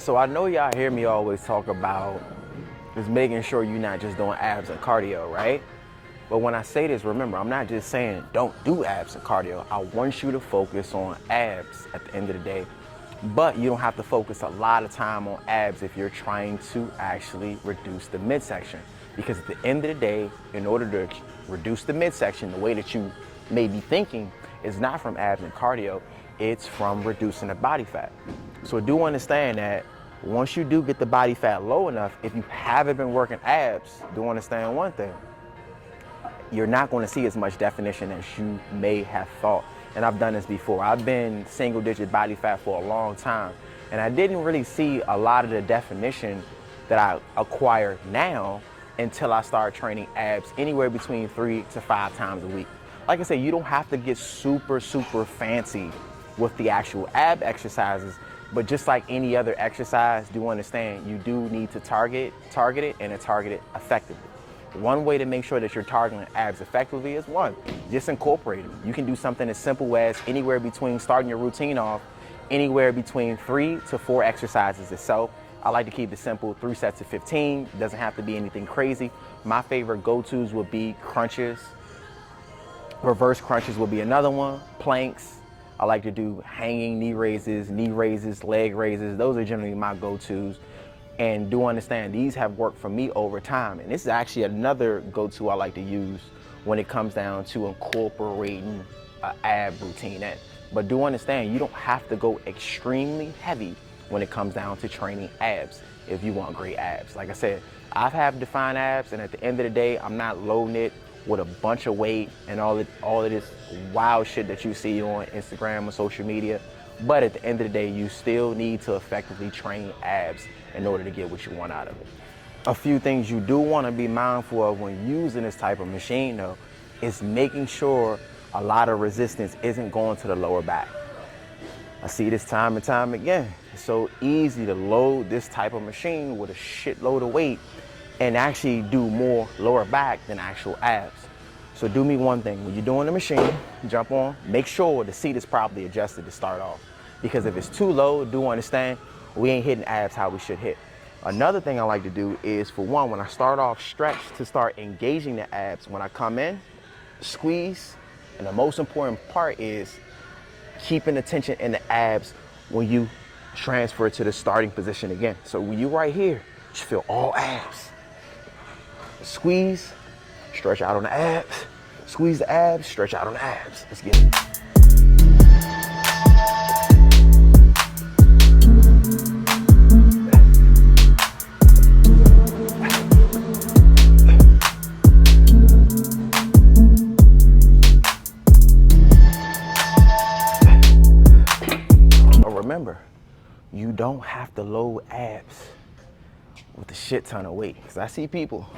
So I know y'all hear me always talk about is making sure you're not just doing abs and cardio, right? But when I say this, remember, I'm not just saying don't do abs and cardio. I want you to focus on abs at the end of the day. But you don't have to focus a lot of time on abs if you're trying to actually reduce the midsection. Because at the end of the day, in order to reduce the midsection, the way that you may be thinking is not from abs and cardio, it's from reducing the body fat. So do understand that once you do get the body fat low enough, if you haven't been working abs, do understand one thing. You're not going to see as much definition as you may have thought. And I've done this before. I've been single digit body fat for a long time. And I didn't really see a lot of the definition that I acquire now until I started training abs anywhere between 3 to 5 times a week. Like I said, you don't have to get super fancy with the actual ab exercises, but just like any other exercise, do understand you do need to target it and target it effectively. One way to make sure that you're targeting abs effectively is just incorporate them. You can do something as simple as anywhere between starting your routine off, anywhere between 3 to 4 exercises itself. I like to keep it simple, 3 sets of 15. It doesn't have to be anything crazy. My favorite go-tos would be crunches. Reverse crunches will be another one. Planks. I like to do hanging knee raises, leg raises. Those are generally my go-tos. And do understand these have worked for me over time. And this is actually another go-to I like to use when it comes down to incorporating an ab routine in. But do understand you don't have to go extremely heavy when it comes down to training abs if you want great abs. Like I said, I have defined abs, and at the end of the day, I'm not loading it with a bunch of weight and all of this wild shit that you see on Instagram or social media. But at the end of the day, you still need to effectively train abs in order to get what you want out of it. A few things you do want to be mindful of when using this type of machine though, is making sure a lot of resistance isn't going to the lower back. I see this time and time again. It's so easy to load this type of machine with a shitload of weight and actually do more lower back than actual abs. So do me one thing, when you're doing the machine, jump on, make sure the seat is properly adjusted to start off. Because if it's too low, do understand, we ain't hitting abs how we should hit. Another thing I like to do is, for one, when I start off stretch, to start engaging the abs. When I come in, squeeze, and the most important part is keeping the tension in the abs when you transfer to the starting position again. So when you right here, you should feel all abs. Squeeze, stretch out on the abs, squeeze the abs, stretch out on the abs. Let's get it. Remember, you don't have to load abs with a shit ton of weight. Because I see people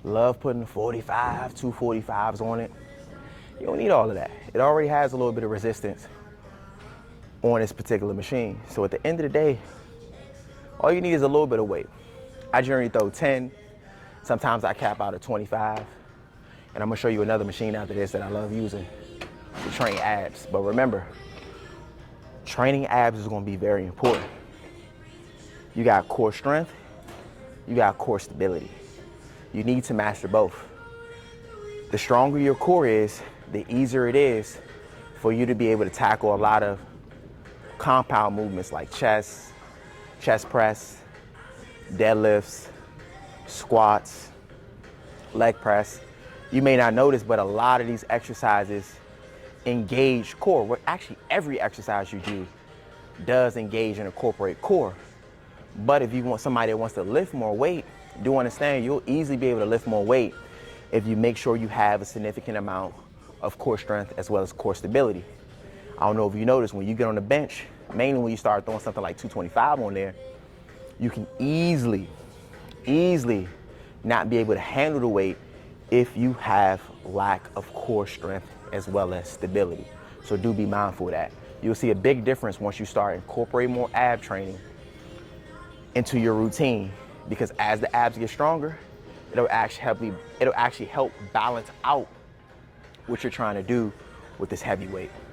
love putting 245s on it. You don't need all of that. It already has a little bit of resistance on this particular machine. So at the end of the day, all you need is a little bit of weight. I generally throw 10. Sometimes I cap out at 25. And I'm gonna show you another machine after this that I love using to train abs. But remember, training abs is gonna be very important. You got core strength, you got core stability. You need to master both. The stronger your core is, the easier it is for you to be able to tackle a lot of compound movements like chest press, deadlifts, squats, leg press. You may not notice, but a lot of these exercises engage core. Well, actually, every exercise you do does engage and incorporate core. But if you want somebody that wants to lift more weight, do understand you'll easily be able to lift more weight if you make sure you have a significant amount of core strength as well as core stability. I don't know if you notice, when you get on the bench, mainly when you start throwing something like 225 on there, you can easily not be able to handle the weight if you have lack of core strength as well as stability. So do be mindful of that. You'll see a big difference once you start incorporating more ab training into your routine, because as the abs get stronger, it'll actually help balance out what you're trying to do with this heavy weight.